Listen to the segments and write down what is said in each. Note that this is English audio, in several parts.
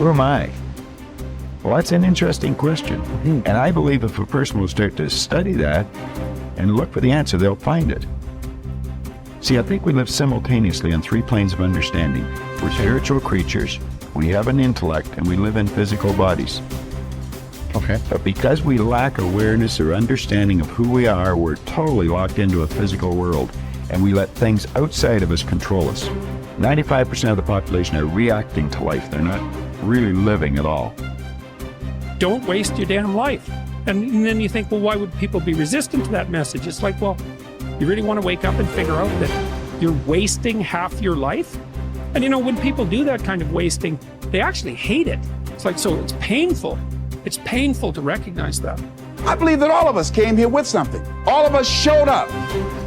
Who am I? Well, that's an interesting question. And I believe if a person will start to study that and look for the answer, they'll find it. See, I think we live simultaneously on three planes of understanding. We're spiritual creatures, we have an intellect, and we live in physical bodies. Okay. But because we lack awareness or understanding of who we are, we're totally locked into a physical world, and we let things outside of us control us. 95% of the population are reacting to life. They're not really living at all. Don't waste your damn life. And then you think, well, why would people be resistant to that message? It's like, well, you really want to wake up and figure out that you're wasting half your life? And you know, when people do that kind of wasting, they actually hate it. It's like, so it's painful. It's painful to recognize that. I believe that all of us came here with something. All of us showed up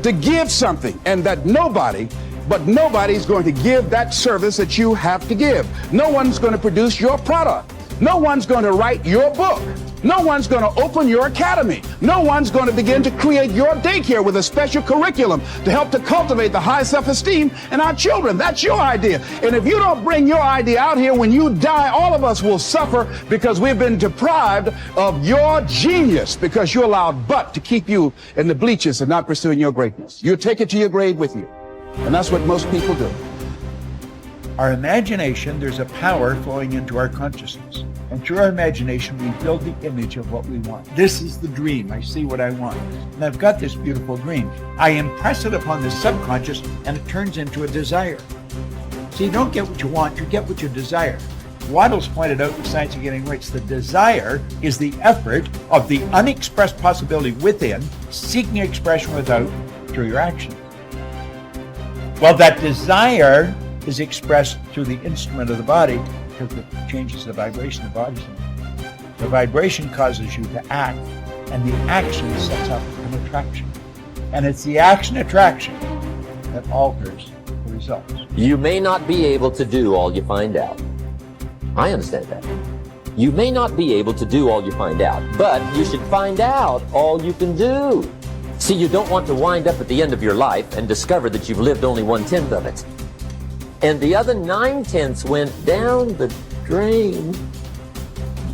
to give something, and that nobody's going to give that service that you have to give. No one's going to produce your product. No one's going to write your book. No one's going to open your academy. No one's going to begin to create your daycare with a special curriculum to help to cultivate the high self-esteem in our children. That's your idea. And if you don't bring your idea out here, when you die, all of us will suffer because we've been deprived of your genius because you allowed butt to keep you in the bleachers and not pursuing your greatness. You take it to your grave with you. And that's what most people do. Our imagination, there's a power flowing into our consciousness. And through our imagination, we build the image of what we want. This is the dream. I see what I want. And I've got this beautiful dream. I impress it upon the subconscious, and it turns into a desire. So you don't get what you want, you get what you desire. Waddell's pointed out the science of getting rich. The desire is the effort of the unexpressed possibility within, seeking expression without, through your action. Well, that desire is expressed through the instrument of the body because it changes the vibration of the body's in. The vibration causes you to act, and the action sets up an attraction. And it's the action-attraction that alters the results. You may not be able to do all you find out. I understand that. You may not be able to do all you find out, but you should find out all you can do. See, you don't want to wind up at the end of your life and discover that you've lived only 1/10 of it. And the other 9/10 went down the drain.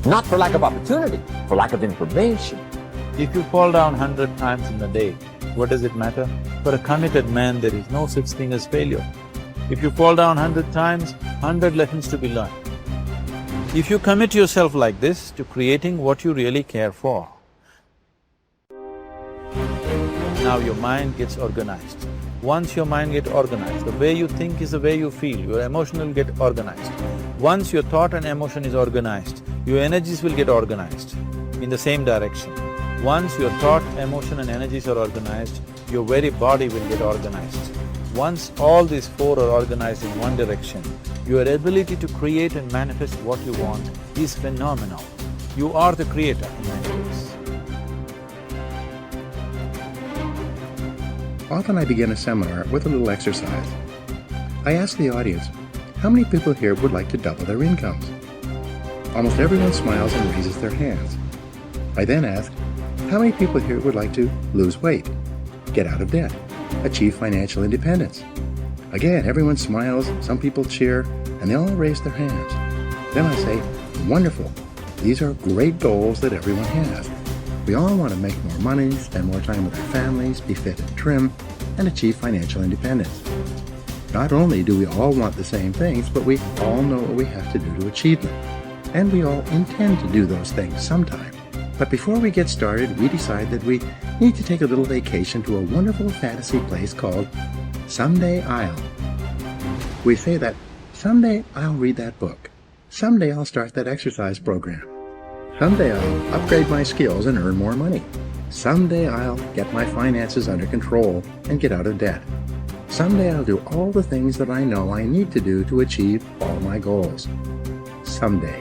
Not for lack of opportunity, for lack of information. If you fall down 100 times in a day, what does it matter? For a committed man, there is no such thing as failure. If you fall down 100 times, 100 lessons to be learned. If you commit yourself like this to creating what you really care for, now your mind gets organized. Once your mind gets organized, the way you think is the way you feel, your emotion will get organized. Once your thought and emotion is organized, your energies will get organized in the same direction. Once your thought, emotion and energies are organized, your very body will get organized. Once all these four are organized in one direction, your ability to create and manifest what you want is phenomenal. You are the creator in many ways. Often I begin a seminar with a little exercise. I ask the audience, how many people here would like to double their incomes? Almost everyone smiles and raises their hands. I then ask, how many people here would like to lose weight, get out of debt, achieve financial independence? Again, everyone smiles, some people cheer, and they all raise their hands. Then I say, wonderful, these are great goals that everyone has. We all want to make more money, spend more time with our families, be fit and trim, and achieve financial independence. Not only do we all want the same things, but we all know what we have to do to achieve them. And we all intend to do those things sometime. But before we get started, we decide that we need to take a little vacation to a wonderful fantasy place called Someday I'll. We say that, someday I'll read that book. Someday I'll start that exercise program. Someday I'll upgrade my skills and earn more money. Someday I'll get my finances under control and get out of debt. Someday I'll do all the things that I know I need to do to achieve all my goals. Someday.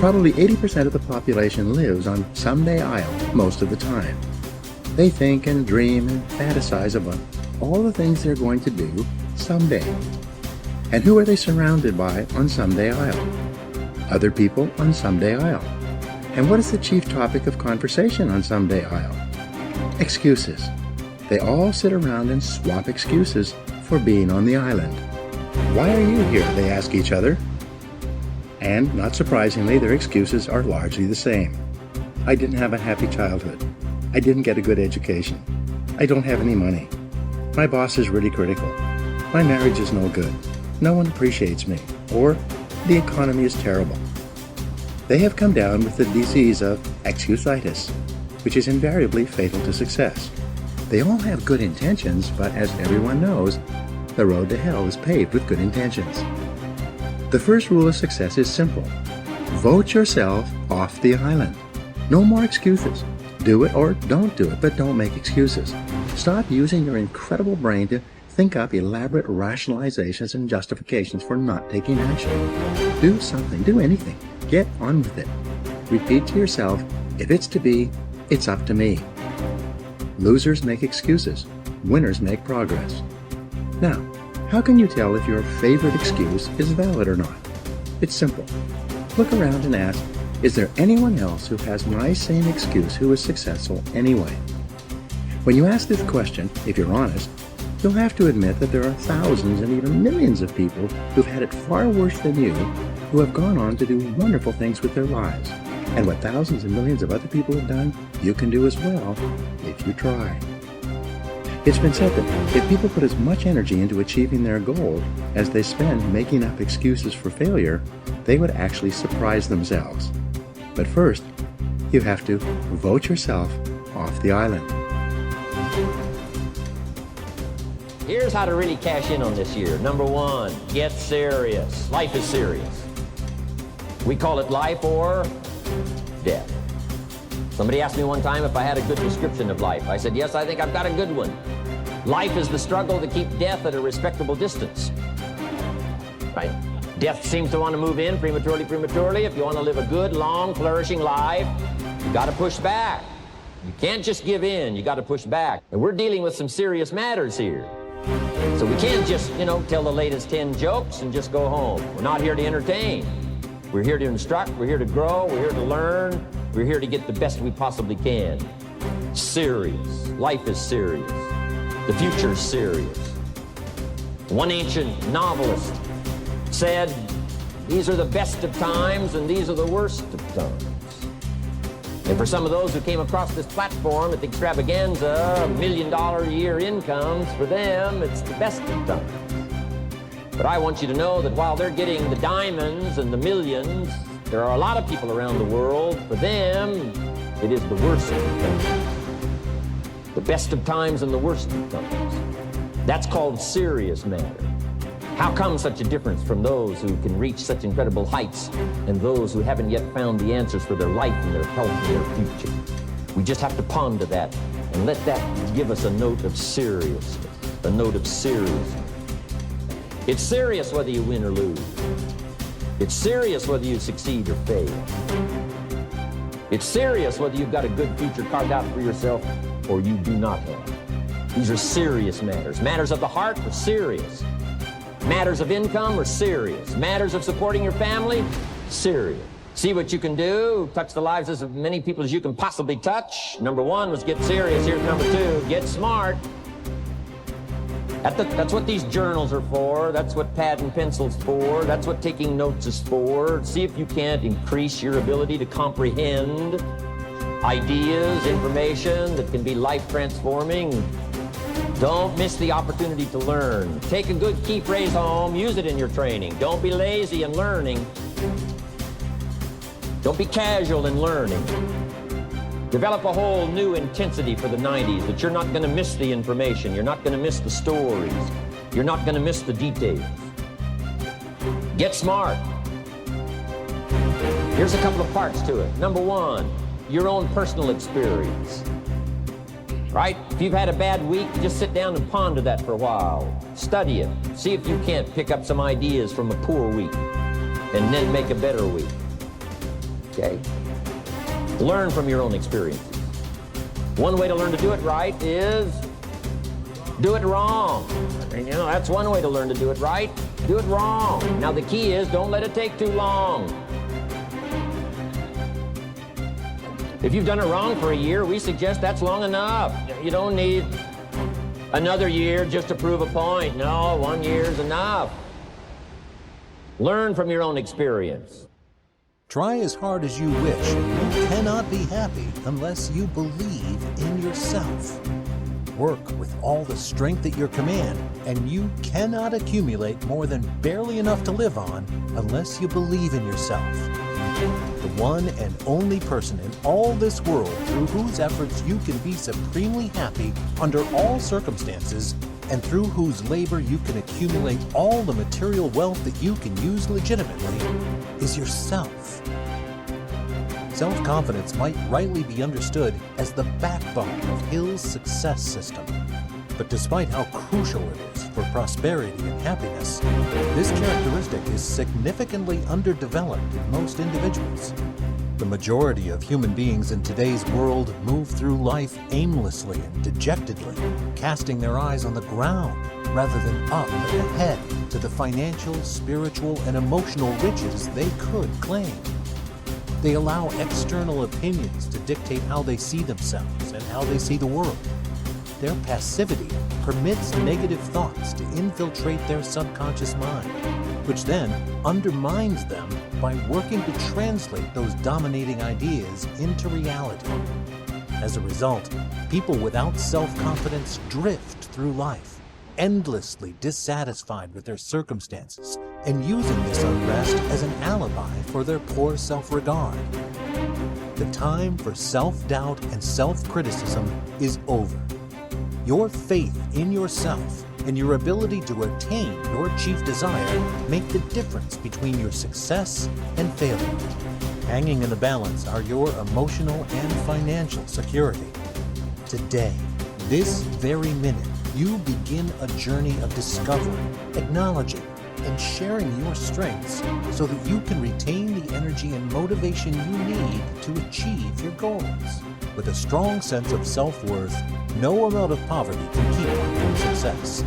Probably 80% of the population lives on Someday I'll most of the time. They think and dream and fantasize about all the things they're going to do someday. And who are they surrounded by on Someday I'll? Other people on Someday I'll. And what is the chief topic of conversation on Someday I'll? Excuses. They all sit around and swap excuses for being on the island. Why are you here? They ask each other. And, not surprisingly, their excuses are largely the same. I didn't have a happy childhood. I didn't get a good education. I don't have any money. My boss is really critical. My marriage is no good. No one appreciates me. Or, the economy is terrible. They have come down with the disease of excusitis, which is invariably fatal to success. They all have good intentions, but as everyone knows, the road to hell is paved with good intentions. The first rule of success is simple. Vote yourself off the island. No more excuses. Do it or don't do it, but don't make excuses. Stop using your incredible brain to think up elaborate rationalizations and justifications for not taking action. Do something, do anything. Get on with it. Repeat to yourself, if it's to be, it's up to me. Losers make excuses. Winners make progress. Now, how can you tell if your favorite excuse is valid or not? It's simple. Look around and ask, is there anyone else who has my same excuse who is successful anyway? When you ask this question, if you're honest, you'll have to admit that there are thousands and even millions of people who've had it far worse than you, who have gone on to do wonderful things with their lives. And what thousands and millions of other people have done, you can do as well, if you try. It's been said that if people put as much energy into achieving their goal as they spend making up excuses for failure, they would actually surprise themselves. But first, you have to vote yourself off the island. Here's how to really cash in on this year. Number one, get serious. Life is serious. We call it life or death. Somebody asked me one time if I had a good description of life. I said, yes, I think I've got a good one. Life is the struggle to keep death at a respectable distance. Right? Death seems to want to move in prematurely. If you want to live a good, long, flourishing life, you got to push back. You can't just give in. You got to push back. And we're dealing with some serious matters here. So we can't just, tell the latest 10 jokes and just go home. We're not here to entertain. We're here to instruct. We're here to grow. We're here to learn. We're here to get the best we possibly can. Serious. Life is serious. The future is serious. One ancient novelist said, these are the best of times and these are the worst of times. And for some of those who came across this platform at the extravaganza, $1 million a year incomes, for them, it's the best of times. But I want you to know that while they're getting the diamonds and the millions, there are a lot of people around the world, for them, it is the worst of times. The best of times and the worst of times. That's called serious matter. How come such a difference from those who can reach such incredible heights and those who haven't yet found the answers for their life and their health and their future? We just have to ponder that and let that give us a note of seriousness, a note of seriousness. It's serious whether you win or lose. It's serious whether you succeed or fail. It's serious whether you've got a good future carved out for yourself or you do not have. These are serious matters. Matters of the heart are serious. Matters of income are serious. Matters of supporting your family, serious. See what you can do, touch the lives of as many people as you can possibly touch. Number one was get serious. Here's number two, get smart. That's what these journals are for. That's what pad and pencil's for. That's what taking notes is for. See if you can't increase your ability to comprehend ideas, information that can be life transforming. Don't miss the opportunity to learn. Take a good key phrase home, use it in your training. Don't be lazy in learning. Don't be casual in learning. Develop a whole new intensity for the 90s that you're not going to miss the information. You're not going to miss the stories. You're not going to miss the details. Get smart. Here's a couple of parts to it. Number one, your own personal experience. Right? If you've had a bad week, just sit down and ponder that for a while. Study it. See if you can't pick up some ideas from a poor week and then make a better week. Okay? Learn from your own experiences. One way to learn to do it right is do it wrong. And, that's one way to learn to do it right. Do it wrong. Now the key is don't let it take too long. If you've done it wrong for a year, we suggest that's long enough. You don't need another year just to prove a point. No, 1 year is enough. Learn from your own experience. Try as hard as you wish, and you cannot be happy unless you believe in yourself. Work with all the strength at your command, and you cannot accumulate more than barely enough to live on unless you believe in yourself. The one and only person in all this world through whose efforts you can be supremely happy under all circumstances, and through whose labor you can accumulate all the material wealth that you can use legitimately, is yourself. Self-confidence might rightly be understood as the backbone of Hill's success system. But despite how crucial it is for prosperity and happiness, this characteristic is significantly underdeveloped in most individuals. The majority of human beings in today's world move through life aimlessly and dejectedly, casting their eyes on the ground rather than up and ahead to the financial, spiritual, and emotional riches they could claim. They allow external opinions to dictate how they see themselves and how they see the world. Their passivity permits negative thoughts to infiltrate their subconscious mind, which then undermines them by working to translate those dominating ideas into reality. As a result, people without self-confidence drift through life, endlessly dissatisfied with their circumstances and using this unrest as an alibi for their poor self-regard. The time for self-doubt and self-criticism is over. Your faith in yourself and your ability to attain your chief desire make the difference between your success and failure. Hanging in the balance are your emotional and financial security. Today, this very minute, you begin a journey of discovering, acknowledging, and sharing your strengths so that you can retain the energy and motivation you need to achieve your goals. With a strong sense of self-worth, no amount of poverty can keep you from success.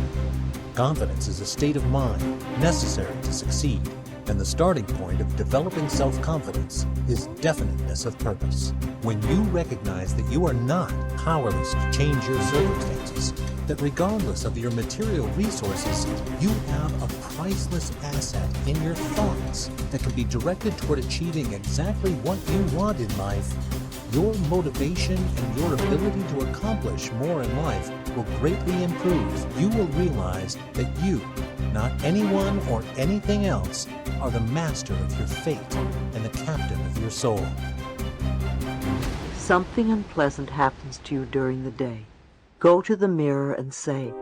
Confidence is a state of mind necessary to succeed, and the starting point of developing self-confidence is definiteness of purpose. When you recognize that you are not powerless to change your circumstances, that regardless of your material resources, you have a priceless asset in your thoughts that can be directed toward achieving exactly what you want in life, your motivation and your ability to accomplish more in life will greatly improve. You will realize that you, not anyone or anything else, are the master of your fate and the captain of your soul. Something unpleasant happens to you during the day. Go to the mirror and say,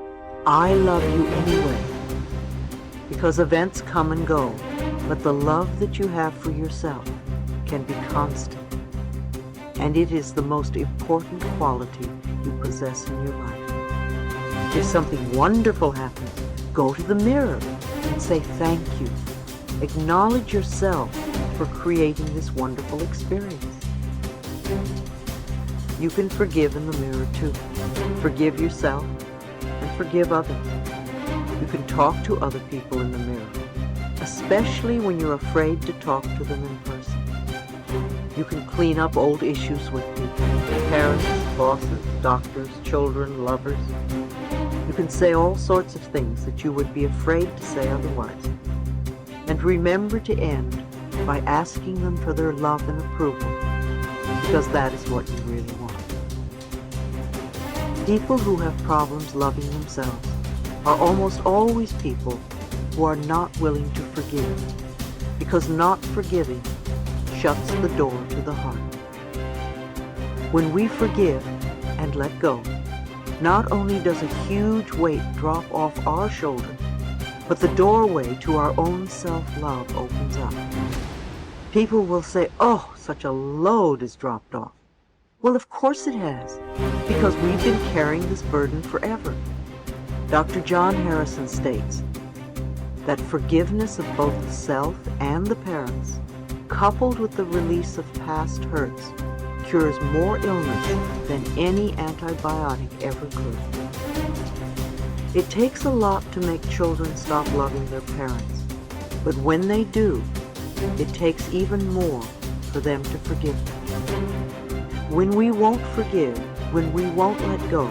"I love you anyway." Because events come and go, but the love that you have for yourself can be constant. And it is the most important quality you possess in your life. If something wonderful happens, go to the mirror and say thank you. Acknowledge yourself for creating this wonderful experience. You can forgive in the mirror too. Forgive yourself and forgive others. You can talk to other people in the mirror, especially when you're afraid to talk to them in person. You can clean up old issues with people, parents, bosses, doctors, children, lovers. You can say all sorts of things that you would be afraid to say otherwise. And remember to end by asking them for their love and approval, because that is what you really want. People who have problems loving themselves are almost always people who are not willing to forgive, because not forgiving shuts the door to the heart. When we forgive and let go, not only does a huge weight drop off our shoulders, but the doorway to our own self-love opens up. People will say, "Oh, such a load is dropped off." Well, of course it has, because we've been carrying this burden forever. Dr. John Harrison states that forgiveness of both the self and the parents, coupled with the release of past hurts, cures more illness than any antibiotic ever could. It takes a lot to make children stop loving their parents, but when they do, it takes even more for them to forgive them. When we won't forgive, when we won't let go,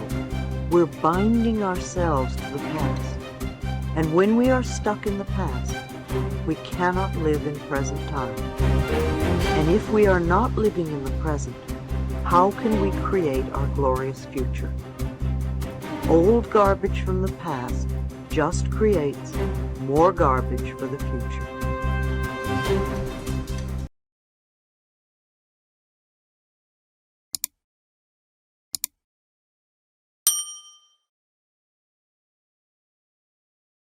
we're binding ourselves to the past. And when we are stuck in the past, we cannot live in present time. And if we are not living in the present, how can we create our glorious future? Old garbage from the past just creates more garbage for the future.